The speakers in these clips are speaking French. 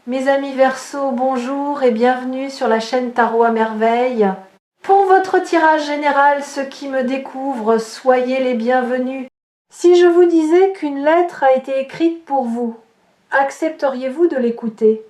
Mes amis Verseaux, bonjour et bienvenue sur la chaîne Tarot à Merveille. Pour votre tirage général, ceux qui me découvrent, soyez les bienvenus. Si je vous disais qu'une lettre a été écrite pour vous, accepteriez-vous de l'écouter?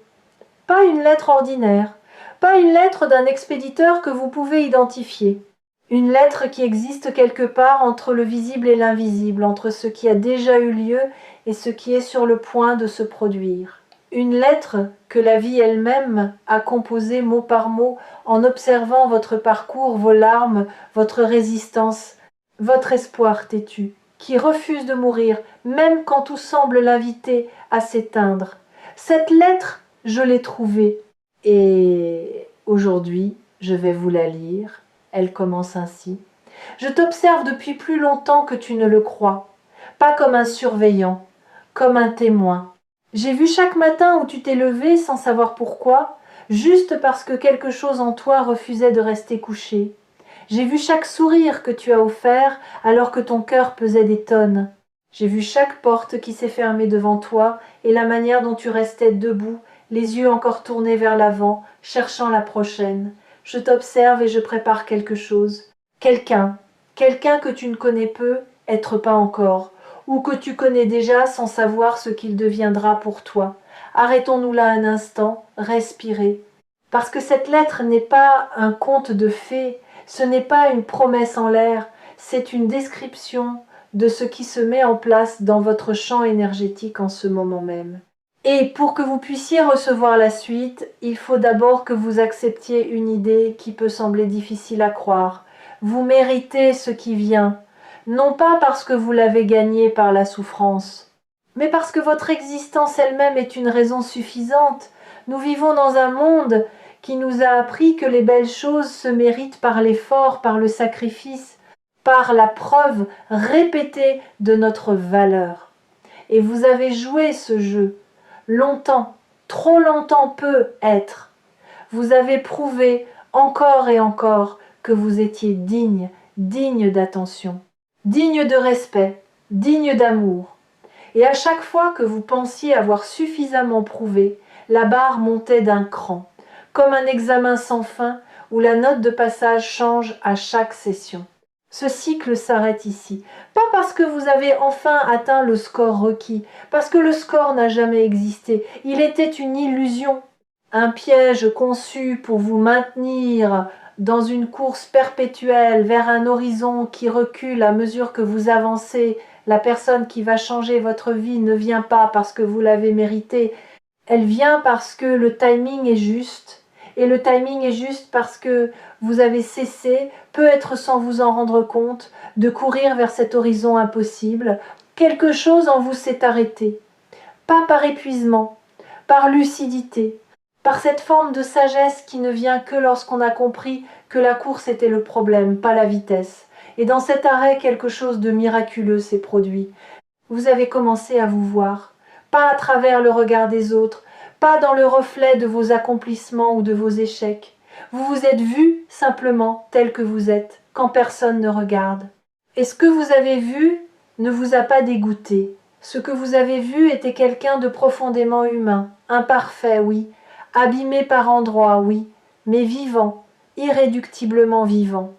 Pas une lettre ordinaire, pas une lettre d'un expéditeur que vous pouvez identifier. Une lettre qui existe quelque part entre le visible et l'invisible, entre ce qui a déjà eu lieu et ce qui est sur le point de se produire. Une lettre que la vie elle-même a composée mot par mot en observant votre parcours, vos larmes, votre résistance, votre espoir têtu, qui refuse de mourir, même quand tout semble l'inviter à s'éteindre. Cette lettre, je l'ai trouvée, et aujourd'hui, je vais vous la lire. Elle commence ainsi. Je t'observe depuis plus longtemps que tu ne le crois, pas comme un surveillant, comme un témoin. J'ai vu chaque matin où tu t'es levé sans savoir pourquoi, juste parce que quelque chose en toi refusait de rester couché. J'ai vu chaque sourire que tu as offert alors que ton cœur pesait des tonnes. J'ai vu chaque porte qui s'est fermée devant toi et la manière dont tu restais debout, les yeux encore tournés vers l'avant, cherchant la prochaine. Je t'observe et je prépare quelque chose. Quelqu'un que tu ne connais peu, être pas encore, ou que tu connais déjà sans savoir ce qu'il deviendra pour toi. Arrêtons-nous là un instant, respirez. Parce que cette lettre n'est pas un conte de fées, ce n'est pas une promesse en l'air, c'est une description de ce qui se met en place dans votre champ énergétique en ce moment même. Et pour que vous puissiez recevoir la suite, il faut d'abord que vous acceptiez une idée qui peut sembler difficile à croire. Vous méritez ce qui vient, non pas parce que vous l'avez gagné par la souffrance, mais parce que votre existence elle-même est une raison suffisante. Nous vivons dans un monde qui nous a appris que les belles choses se méritent par l'effort, par le sacrifice, par la preuve répétée de notre valeur. Et vous avez joué ce jeu. Longtemps, trop longtemps peut être. Vous avez prouvé encore et encore que vous étiez digne, digne d'attention, digne de respect, digne d'amour. Et à chaque fois que vous pensiez avoir suffisamment prouvé, la barre montait d'un cran, comme un examen sans fin où la note de passage change à chaque session. Ce cycle s'arrête ici, pas parce que vous avez enfin atteint le score requis, parce que le score n'a jamais existé, il était une illusion, un piège conçu pour vous maintenir dans une course perpétuelle vers un horizon qui recule à mesure que vous avancez. La personne qui va changer votre vie ne vient pas parce que vous l'avez mérité, elle vient parce que le timing est juste. Et le timing est juste parce que vous avez cessé, peut-être sans vous en rendre compte, de courir vers cet horizon impossible. Quelque chose en vous s'est arrêté. Pas par épuisement, par lucidité, par cette forme de sagesse qui ne vient que lorsqu'on a compris que la course était le problème, pas la vitesse. Et dans cet arrêt, quelque chose de miraculeux s'est produit. Vous avez commencé à vous voir, pas à travers le regard des autres, pas dans le reflet de vos accomplissements ou de vos échecs. Vous vous êtes vu simplement tel que vous êtes, quand personne ne regarde. Et ce que vous avez vu ne vous a pas dégoûté. Ce que vous avez vu était quelqu'un de profondément humain, imparfait, oui, abîmé par endroits, oui, mais vivant, irréductiblement vivant,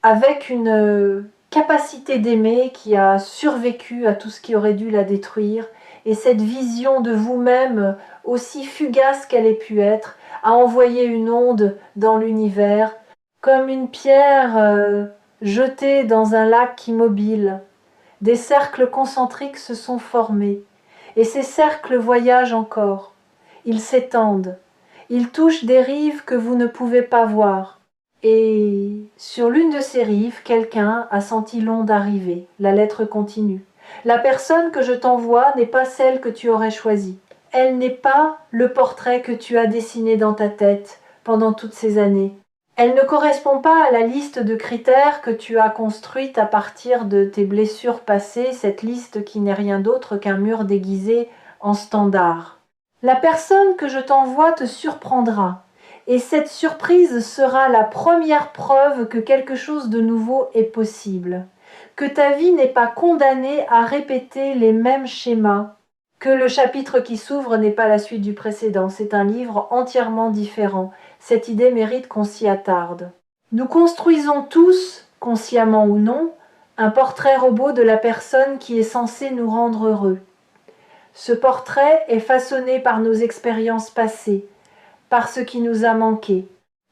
avec une capacité d'aimer qui a survécu à tout ce qui aurait dû la détruire, et cette vision de vous-même, aussi fugace qu'elle ait pu être, a envoyé une onde dans l'univers, comme une pierre jetée dans un lac immobile. Des cercles concentriques se sont formés, et ces cercles voyagent encore. Ils s'étendent, ils touchent des rives que vous ne pouvez pas voir. Et sur l'une de ces rives, quelqu'un a senti l'onde arriver. La lettre continue. La personne que je t'envoie n'est pas celle que tu aurais choisie. Elle n'est pas le portrait que tu as dessiné dans ta tête pendant toutes ces années. Elle ne correspond pas à la liste de critères que tu as construite à partir de tes blessures passées, cette liste qui n'est rien d'autre qu'un mur déguisé en standard. La personne que je t'envoie te surprendra. Et cette surprise sera la première preuve que quelque chose de nouveau est possible, que ta vie n'est pas condamnée à répéter les mêmes schémas, que le chapitre qui s'ouvre n'est pas la suite du précédent, c'est un livre entièrement différent. Cette idée mérite qu'on s'y attarde. Nous construisons tous, consciemment ou non, un portrait robot de la personne qui est censée nous rendre heureux. Ce portrait est façonné par nos expériences passées, par ce qui nous a manqué,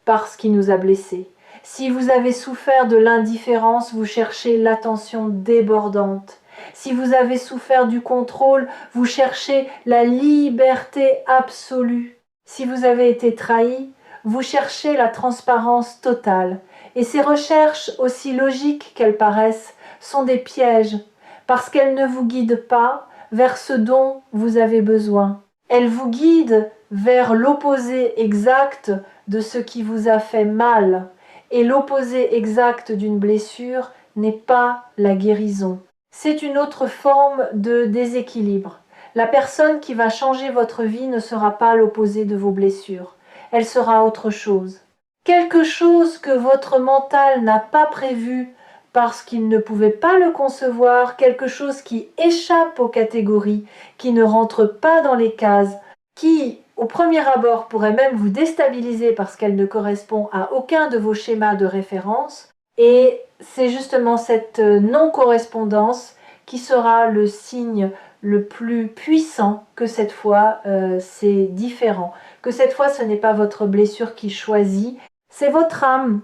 par ce qui nous a blessés. Si vous avez souffert de l'indifférence, vous cherchez l'attention débordante. Si vous avez souffert du contrôle, vous cherchez la liberté absolue. Si vous avez été trahi, vous cherchez la transparence totale. Et ces recherches, aussi logiques qu'elles paraissent, sont des pièges, parce qu'elles ne vous guident pas vers ce dont vous avez besoin. Elles vous guident vers l'opposé exact de ce qui vous a fait mal. Et l'opposé exact d'une blessure n'est pas la guérison. C'est une autre forme de déséquilibre. La personne qui va changer votre vie ne sera pas l'opposé de vos blessures. Elle sera autre chose. Quelque chose que votre mental n'a pas prévu parce qu'il ne pouvait pas le concevoir, quelque chose qui échappe aux catégories, qui ne rentre pas dans les cases, qui, au premier abord, pourrait même vous déstabiliser parce qu'elle ne correspond à aucun de vos schémas de référence. Et c'est justement cette non-correspondance qui sera le signe le plus puissant que cette fois c'est différent, que cette fois ce n'est pas votre blessure qui choisit, c'est votre âme.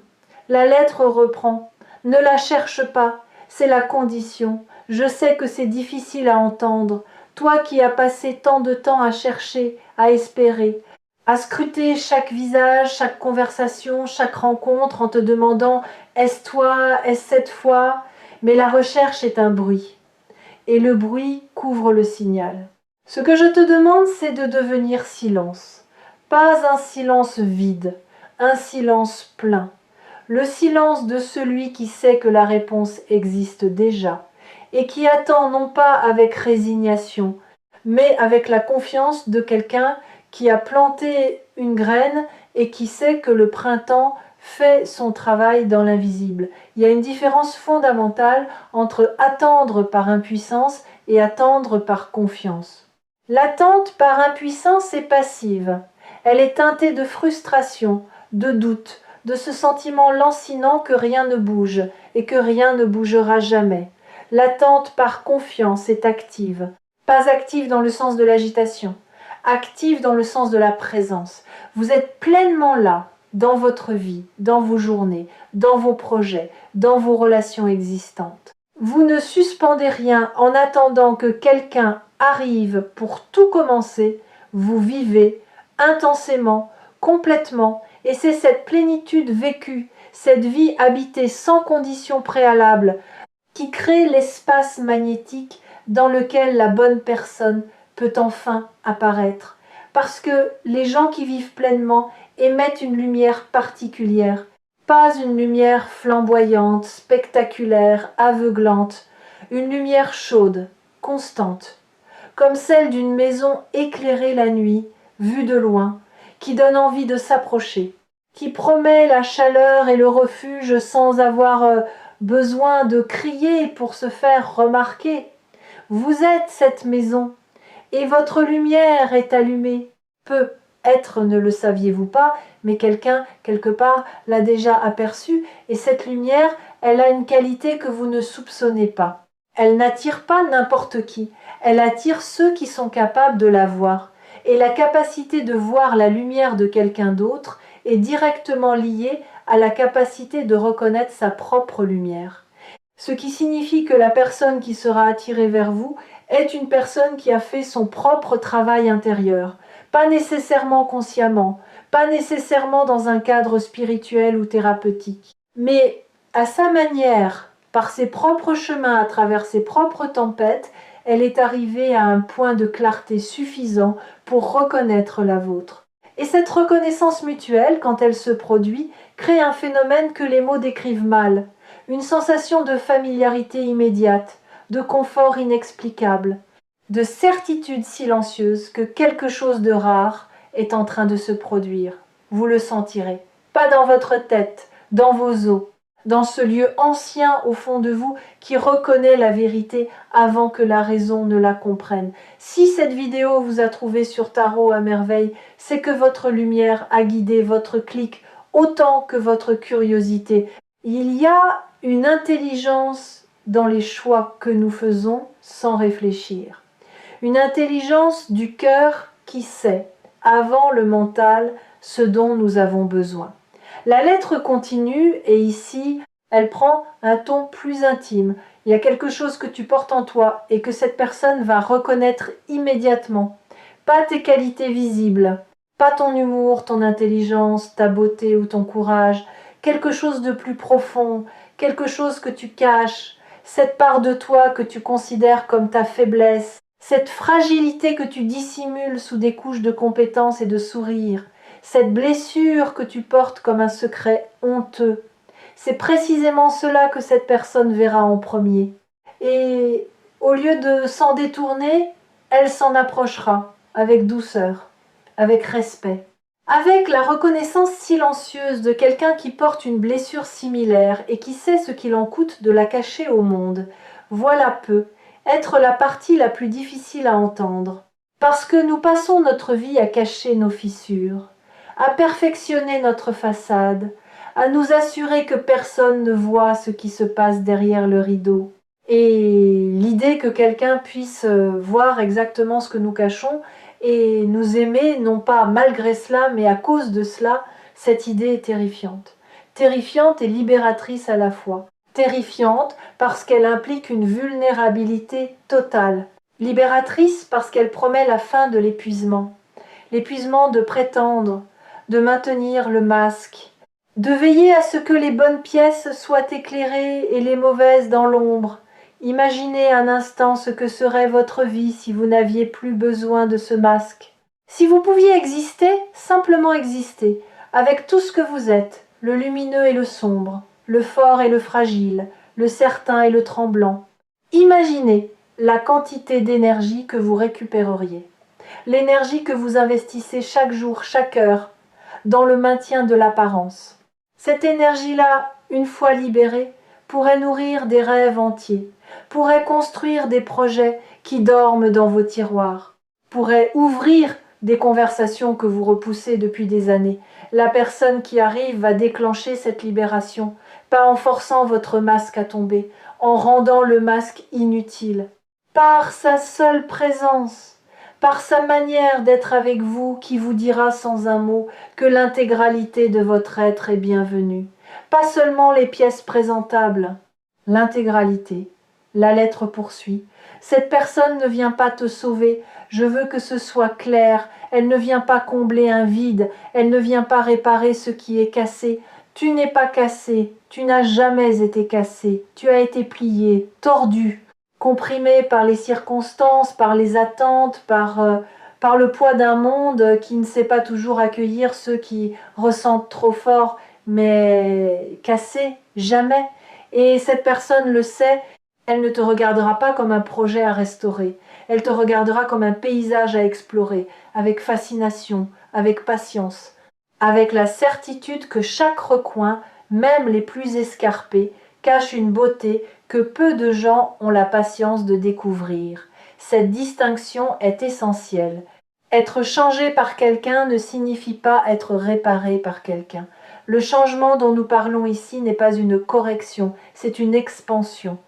La lettre reprend. Ne la cherche pas, c'est la condition. Je sais que c'est difficile à entendre. Toi qui as passé tant de temps à chercher, à espérer, à scruter chaque visage, chaque conversation, chaque rencontre en te demandant « est-ce toi, est-ce cette fois ?» Mais la recherche est un bruit. Et le bruit couvre le signal. Ce que je te demande, c'est de devenir silence. Pas un silence vide, un silence plein. Le silence de celui qui sait que la réponse existe déjà et qui attend non pas avec résignation, mais avec la confiance de quelqu'un qui a planté une graine et qui sait que le printemps fait son travail dans l'invisible. Il y a une différence fondamentale entre attendre par impuissance et attendre par confiance. L'attente par impuissance est passive. Elle est teintée de frustration, de doute, de ce sentiment lancinant que rien ne bouge et que rien ne bougera jamais. L'attente par confiance est active. Pas active dans le sens de l'agitation, active dans le sens de la présence. Vous êtes pleinement là, dans votre vie, dans vos journées, dans vos projets, dans vos relations existantes. Vous ne suspendez rien en attendant que quelqu'un arrive pour tout commencer. Vous vivez intensément, complètement, et c'est cette plénitude vécue, cette vie habitée sans conditions préalables, qui crée l'espace magnétique dans lequel la bonne personne peut enfin apparaître. Parce que les gens qui vivent pleinement émettent une lumière particulière, pas une lumière flamboyante, spectaculaire, aveuglante, une lumière chaude, constante, comme celle d'une maison éclairée la nuit, vue de loin, qui donne envie de s'approcher, qui promet la chaleur et le refuge sans avoir besoin de crier pour se faire remarquer. Vous êtes cette maison, et votre lumière est allumée. Peut-être ne le saviez-vous pas, mais quelqu'un, quelque part, l'a déjà aperçue, et cette lumière, elle a une qualité que vous ne soupçonnez pas. Elle n'attire pas n'importe qui, elle attire ceux qui sont capables de la voir. Et la capacité de voir la lumière de quelqu'un d'autre est directement liée à la capacité de reconnaître sa propre lumière. Ce qui signifie que la personne qui sera attirée vers vous est une personne qui a fait son propre travail intérieur, pas nécessairement consciemment, pas nécessairement dans un cadre spirituel ou thérapeutique, mais à sa manière, par ses propres chemins, à travers ses propres tempêtes, elle est arrivée à un point de clarté suffisant pour reconnaître la vôtre. Et cette reconnaissance mutuelle, quand elle se produit, crée un phénomène que les mots décrivent mal, une sensation de familiarité immédiate, de confort inexplicable, de certitude silencieuse que quelque chose de rare est en train de se produire. Vous le sentirez, pas dans votre tête, dans vos os, dans ce lieu ancien au fond de vous qui reconnaît la vérité avant que la raison ne la comprenne. Si cette vidéo vous a trouvé sur Tarot à merveille, c'est que votre lumière a guidé votre clic autant que votre curiosité. Il y a une intelligence dans les choix que nous faisons sans réfléchir. Une intelligence du cœur qui sait, avant le mental, ce dont nous avons besoin. La lettre continue et ici, elle prend un ton plus intime. Il y a quelque chose que tu portes en toi et que cette personne va reconnaître immédiatement. Pas tes qualités visibles, pas ton humour, ton intelligence, ta beauté ou ton courage, quelque chose de plus profond, quelque chose que tu caches, cette part de toi que tu considères comme ta faiblesse, cette fragilité que tu dissimules sous des couches de compétence et de sourire, cette blessure que tu portes comme un secret honteux. C'est précisément cela que cette personne verra en premier. Et au lieu de s'en détourner, elle s'en approchera avec douceur, avec respect, avec la reconnaissance silencieuse de quelqu'un qui porte une blessure similaire et qui sait ce qu'il en coûte de la cacher au monde. Voilà peu, être la partie la plus difficile à entendre. Parce que nous passons notre vie à cacher nos fissures, à perfectionner notre façade, à nous assurer que personne ne voit ce qui se passe derrière le rideau. Et l'idée que quelqu'un puisse voir exactement ce que nous cachons et nous aimer, non pas malgré cela, mais à cause de cela, cette idée est terrifiante. Terrifiante et libératrice à la fois. Terrifiante parce qu'elle implique une vulnérabilité totale. Libératrice parce qu'elle promet la fin de l'épuisement. L'épuisement de prétendre, de maintenir le masque, de veiller à ce que les bonnes pièces soient éclairées et les mauvaises dans l'ombre. Imaginez un instant ce que serait votre vie si vous n'aviez plus besoin de ce masque. Si vous pouviez exister, simplement exister, avec tout ce que vous êtes, le lumineux et le sombre, le fort et le fragile, le certain et le tremblant. Imaginez la quantité d'énergie que vous récupéreriez. L'énergie que vous investissez chaque jour, chaque heure, dans le maintien de l'apparence. Cette énergie-là, une fois libérée, pourrait nourrir des rêves entiers, pourrait construire des projets qui dorment dans vos tiroirs, pourrait ouvrir des conversations que vous repoussez depuis des années. La personne qui arrive va déclencher cette libération, pas en forçant votre masque à tomber, en rendant le masque inutile, par sa seule présence, par sa manière d'être avec vous qui vous dira sans un mot que l'intégralité de votre être est bienvenue. Pas seulement les pièces présentables, l'intégralité. La lettre poursuit. Cette personne ne vient pas te sauver, je veux que ce soit clair, elle ne vient pas combler un vide, elle ne vient pas réparer ce qui est cassé. Tu n'es pas cassé, tu n'as jamais été cassé, tu as été plié, tordu, comprimé par les circonstances, par les attentes, par le poids d'un monde qui ne sait pas toujours accueillir ceux qui ressentent trop fort, mais cassé, jamais. Et cette personne le sait, elle ne te regardera pas comme un projet à restaurer, elle te regardera comme un paysage à explorer, avec fascination, avec patience, avec la certitude que chaque recoin, même les plus escarpés, cache une beauté que peu de gens ont la patience de découvrir. Cette distinction est essentielle. Être changé par quelqu'un ne signifie pas être réparé par quelqu'un. Le changement dont nous parlons ici n'est pas une correction, c'est une expansion.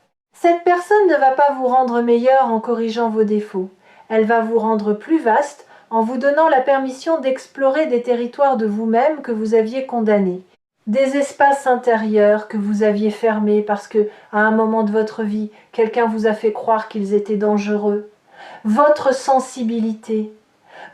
Cette personne ne va pas vous rendre meilleur en corrigeant vos défauts. Elle va vous rendre plus vaste en vous donnant la permission d'explorer des territoires de vous-même que vous aviez condamnés. Des espaces intérieurs que vous aviez fermés parce que, à un moment de votre vie, quelqu'un vous a fait croire qu'ils étaient dangereux. Votre sensibilité,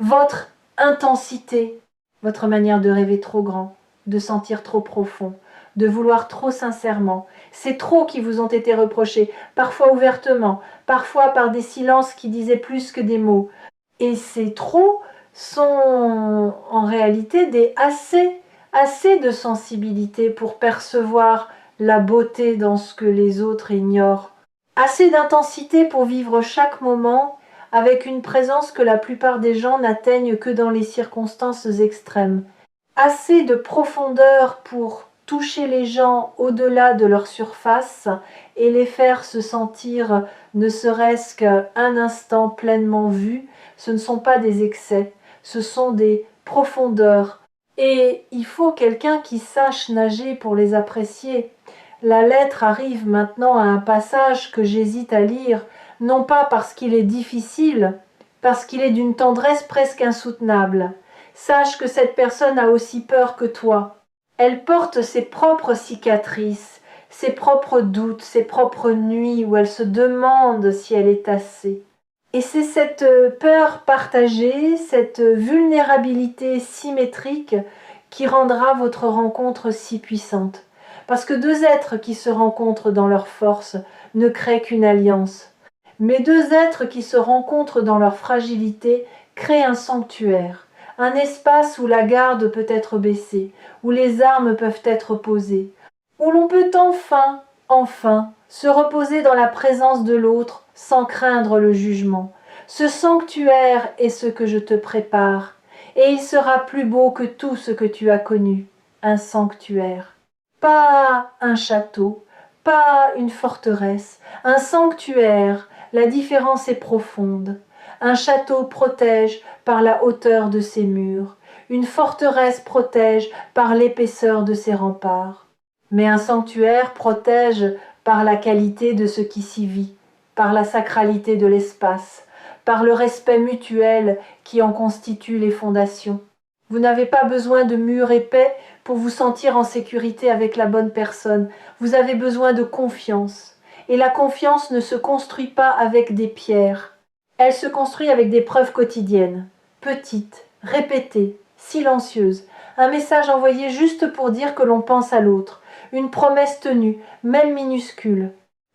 votre intensité, votre manière de rêver trop grand, de sentir trop profond, de vouloir trop sincèrement. C'est trop qui vous ont été reprochés, parfois ouvertement, parfois par des silences qui disaient plus que des mots. Et ces trop sont en réalité des assez de sensibilité pour percevoir la beauté dans ce que les autres ignorent. Assez d'intensité pour vivre chaque moment avec une présence que la plupart des gens n'atteignent que dans les circonstances extrêmes. Assez de profondeur pour toucher les gens au-delà de leur surface et les faire se sentir ne serait-ce qu'un instant pleinement vus, ce ne sont pas des excès, ce sont des profondeurs. Et il faut quelqu'un qui sache nager pour les apprécier. La lettre arrive maintenant à un passage que j'hésite à lire, non pas parce qu'il est difficile, parce qu'il est d'une tendresse presque insoutenable. Sache que cette personne a aussi peur que toi. Elle porte ses propres cicatrices, ses propres doutes, ses propres nuits où elle se demande si elle est assez. Et c'est cette peur partagée, cette vulnérabilité symétrique qui rendra votre rencontre si puissante. Parce que deux êtres qui se rencontrent dans leur force ne créent qu'une alliance. Mais deux êtres qui se rencontrent dans leur fragilité créent un sanctuaire, un espace où la garde peut être baissée, où les armes peuvent être posées, où l'on peut enfin, se reposer dans la présence de l'autre sans craindre le jugement. Ce sanctuaire est ce que je te prépare, et il sera plus beau que tout ce que tu as connu, un sanctuaire. Pas un château, pas une forteresse, un sanctuaire, la différence est profonde. Un château protège par la hauteur de ses murs, une forteresse protège par l'épaisseur de ses remparts. Mais un sanctuaire protège par la qualité de ce qui s'y vit, par la sacralité de l'espace, par le respect mutuel qui en constitue les fondations. Vous n'avez pas besoin de murs épais pour vous sentir en sécurité avec la bonne personne. Vous avez besoin de confiance. Et la confiance ne se construit pas avec des pierres. Elle se construit avec des preuves quotidiennes, petites, répétées, silencieuses. Un message envoyé juste pour dire que l'on pense à l'autre. Une promesse tenue, même minuscule.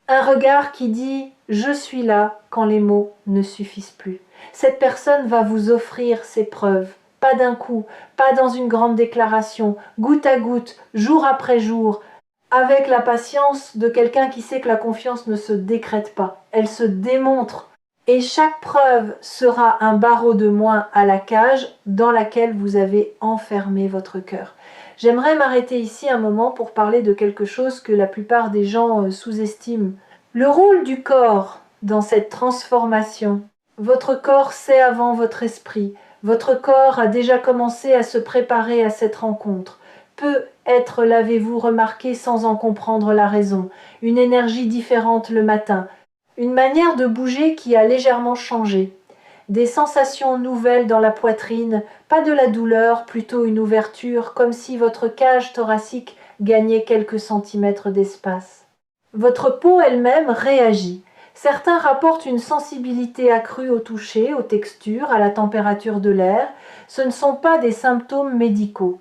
Un regard qui dit « je suis là » quand les mots ne suffisent plus. Cette personne va vous offrir ses preuves. Pas d'un coup, pas dans une grande déclaration, goutte à goutte, jour après jour, avec la patience de quelqu'un qui sait que la confiance ne se décrète pas, elle se démontre. Et chaque preuve sera un barreau de moins à la cage dans laquelle vous avez enfermé votre cœur. J'aimerais m'arrêter ici un moment pour parler de quelque chose que la plupart des gens sous-estiment. Le rôle du corps dans cette transformation. Votre corps sait avant votre esprit. Votre corps a déjà commencé à se préparer à cette rencontre. Peut-être l'avez-vous remarqué sans en comprendre la raison. Une énergie différente le matin. Une manière de bouger qui a légèrement changé. Des sensations nouvelles dans la poitrine, pas de la douleur, plutôt une ouverture, comme si votre cage thoracique gagnait quelques centimètres d'espace. Votre peau elle-même réagit. Certains rapportent une sensibilité accrue au toucher, aux textures, à la température de l'air. Ce ne sont pas des symptômes médicaux.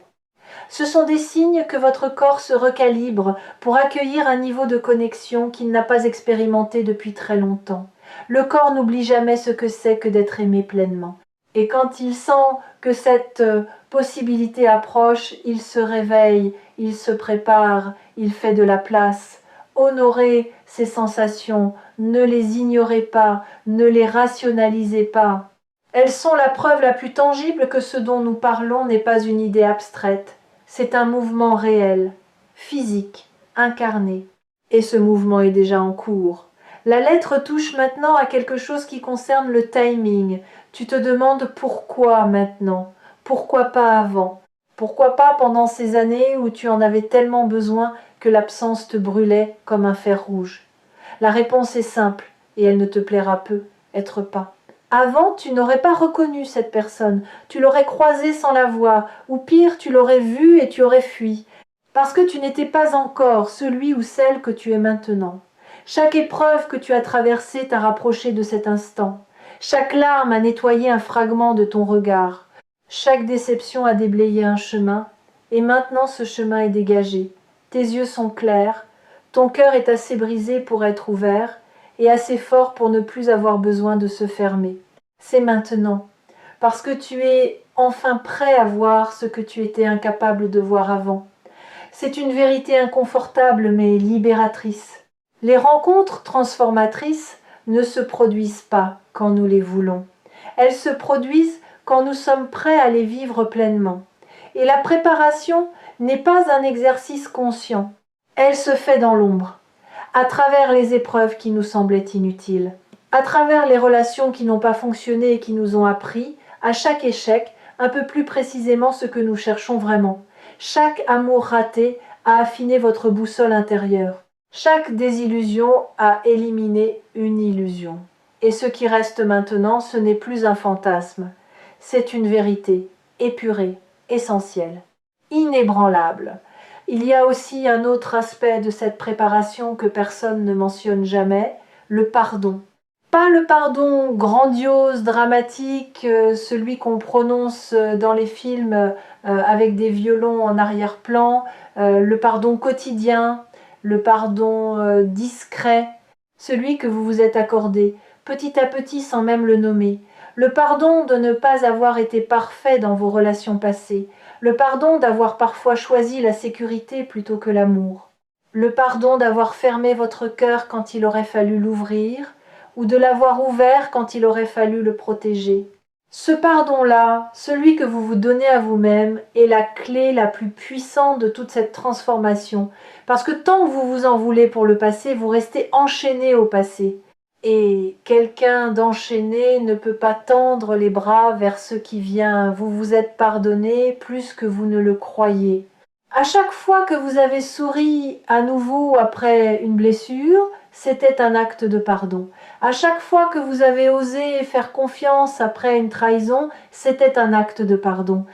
Ce sont des signes que votre corps se recalibre pour accueillir un niveau de connexion qu'il n'a pas expérimenté depuis très longtemps. Le corps n'oublie jamais ce que c'est que d'être aimé pleinement. Et quand il sent que cette possibilité approche, il se réveille, il se prépare, il fait de la place. Honorez ces sensations, ne les ignorez pas, ne les rationalisez pas. Elles sont la preuve la plus tangible que ce dont nous parlons n'est pas une idée abstraite. C'est un mouvement réel, physique, incarné. Et ce mouvement est déjà en cours. La lettre touche maintenant à quelque chose qui concerne le timing. Tu te demandes pourquoi maintenant? Pourquoi pas avant? Pourquoi pas pendant ces années où tu en avais tellement besoin que l'absence te brûlait comme un fer rouge? La réponse est simple, et elle ne te plaira peu, être pas. Avant, tu n'aurais pas reconnu cette personne, tu l'aurais croisée sans la voir, ou pire, tu l'aurais vue et tu aurais fui, parce que tu n'étais pas encore celui ou celle que tu es maintenant. Chaque épreuve que tu as traversée t'a rapproché de cet instant. Chaque larme a nettoyé un fragment de ton regard. Chaque déception a déblayé un chemin, et maintenant ce chemin est dégagé. Tes yeux sont clairs, ton cœur est assez brisé pour être ouvert, et assez fort pour ne plus avoir besoin de se fermer. C'est maintenant, parce que tu es enfin prêt à voir ce que tu étais incapable de voir avant. C'est une vérité inconfortable mais libératrice. Les rencontres transformatrices ne se produisent pas quand nous les voulons. Elles se produisent quand nous sommes prêts à les vivre pleinement. Et la préparation n'est pas un exercice conscient. Elle se fait dans l'ombre, à travers les épreuves qui nous semblaient inutiles, à travers les relations qui n'ont pas fonctionné et qui nous ont appris, à chaque échec, un peu plus précisément ce que nous cherchons vraiment. Chaque amour raté a affiné votre boussole intérieure. Chaque désillusion a éliminé une illusion. Et ce qui reste maintenant, ce n'est plus un fantasme. C'est une vérité, épurée, essentielle, inébranlable. Il y a aussi un autre aspect de cette préparation que personne ne mentionne jamais, le pardon. Pas le pardon grandiose, dramatique, celui qu'on prononce dans les films avec des violons en arrière-plan, le pardon quotidien, le pardon discret, celui que vous vous êtes accordé, petit à petit sans même le nommer. Le pardon de ne pas avoir été parfait dans vos relations passées, le pardon d'avoir parfois choisi la sécurité plutôt que l'amour, le pardon d'avoir fermé votre cœur quand il aurait fallu l'ouvrir, ou de l'avoir ouvert quand il aurait fallu le protéger. Ce pardon-là, celui que vous vous donnez à vous-même, est la clé la plus puissante de toute cette transformation, parce que tant que vous vous en voulez pour le passé, vous restez enchaîné au passé. Et quelqu'un d'enchaîné ne peut pas tendre les bras vers ce qui vient. Vous vous êtes pardonné plus que vous ne le croyez. À chaque fois que vous avez souri à nouveau après une blessure, c'était un acte de pardon. À chaque fois que vous avez osé faire confiance après une trahison, c'était un acte de pardon.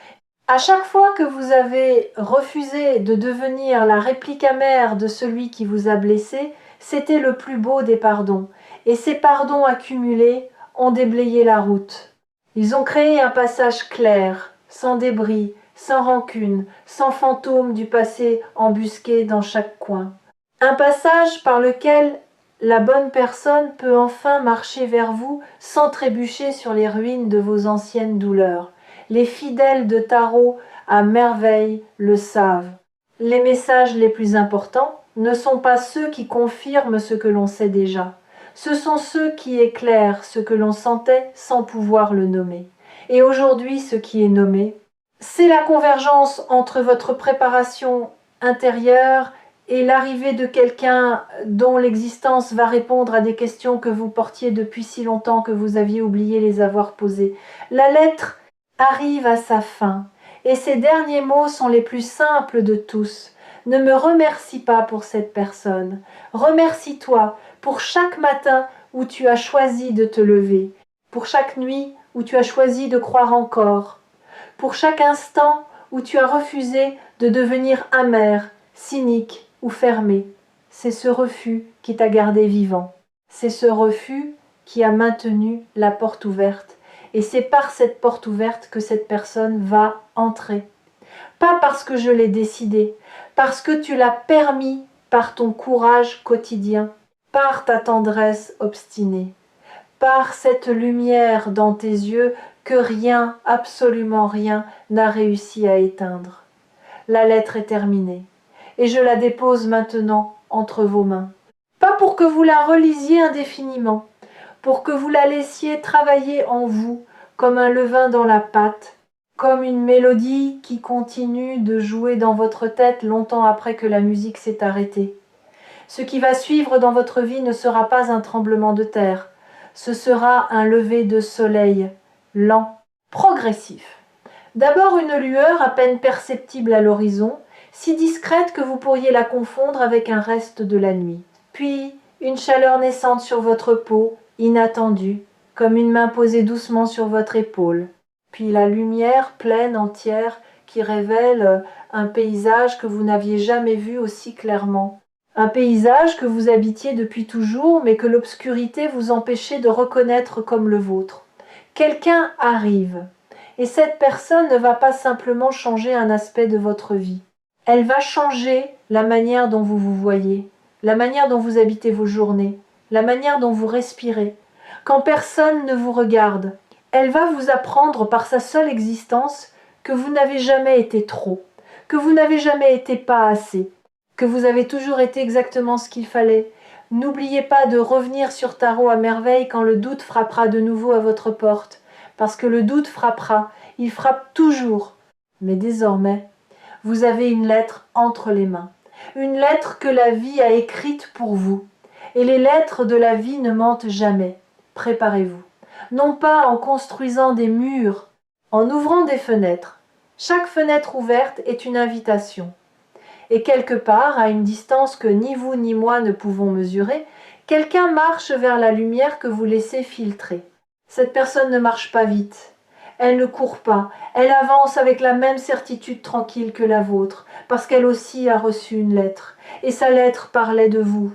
À chaque fois que vous avez refusé de devenir la réplique amère de celui qui vous a blessé, c'était le plus beau des pardons. Et ces pardons accumulés ont déblayé la route. Ils ont créé un passage clair, sans débris, sans rancune, sans fantôme du passé embusqué dans chaque coin. Un passage par lequel la bonne personne peut enfin marcher vers vous sans trébucher sur les ruines de vos anciennes douleurs. Les fidèles de tarot à merveille le savent. Les messages les plus importants ne sont pas ceux qui confirment ce que l'on sait déjà. Ce sont ceux qui éclairent ce que l'on sentait sans pouvoir le nommer. Et aujourd'hui, ce qui est nommé, c'est la convergence entre votre préparation intérieure et l'arrivée de quelqu'un dont l'existence va répondre à des questions que vous portiez depuis si longtemps que vous aviez oublié les avoir posées. La lettre arrive à sa fin, et ses derniers mots sont les plus simples de tous. Ne me remercie pas pour cette personne. Remercie-toi pour chaque matin où tu as choisi de te lever, pour chaque nuit où tu as choisi de croire encore, pour chaque instant où tu as refusé de devenir amer, cynique ou fermé. C'est ce refus qui t'a gardé vivant. C'est ce refus qui a maintenu la porte ouverte. Et c'est par cette porte ouverte que cette personne va entrer. Pas parce que je l'ai décidé, parce que tu l'as permis par ton courage quotidien, par ta tendresse obstinée, par cette lumière dans tes yeux que rien, absolument rien, n'a réussi à éteindre. La lettre est terminée, et je la dépose maintenant entre vos mains. Pas pour que vous la relisiez indéfiniment, pour que vous la laissiez travailler en vous comme un levain dans la pâte, comme une mélodie qui continue de jouer dans votre tête longtemps après que la musique s'est arrêtée. Ce qui va suivre dans votre vie ne sera pas un tremblement de terre, ce sera un lever de soleil, lent, progressif. D'abord une lueur à peine perceptible à l'horizon, si discrète que vous pourriez la confondre avec un reste de la nuit. Puis une chaleur naissante sur votre peau, inattendue, comme une main posée doucement sur votre épaule. Puis la lumière pleine, entière, qui révèle un paysage que vous n'aviez jamais vu aussi clairement. Un paysage que vous habitiez depuis toujours, mais que l'obscurité vous empêchait de reconnaître comme le vôtre. Quelqu'un arrive, et cette personne ne va pas simplement changer un aspect de votre vie. Elle va changer la manière dont vous vous voyez, la manière dont vous habitez vos journées, la manière dont vous respirez. Quand personne ne vous regarde, elle va vous apprendre par sa seule existence que vous n'avez jamais été trop, que vous n'avez jamais été pas assez, que vous avez toujours été exactement ce qu'il fallait. N'oubliez pas de revenir sur Tarot à merveille quand le doute frappera de nouveau à votre porte, parce que le doute frappera, il frappe toujours. Mais désormais, vous avez une lettre entre les mains, une lettre que la vie a écrite pour vous. Et les lettres de la vie ne mentent jamais. Préparez-vous. Non pas en construisant des murs, en ouvrant des fenêtres. Chaque fenêtre ouverte est une invitation. Et quelque part, à une distance que ni vous ni moi ne pouvons mesurer, quelqu'un marche vers la lumière que vous laissez filtrer. Cette personne ne marche pas vite. Elle ne court pas, elle avance avec la même certitude tranquille que la vôtre, parce qu'elle aussi a reçu une lettre, et sa lettre parlait de vous.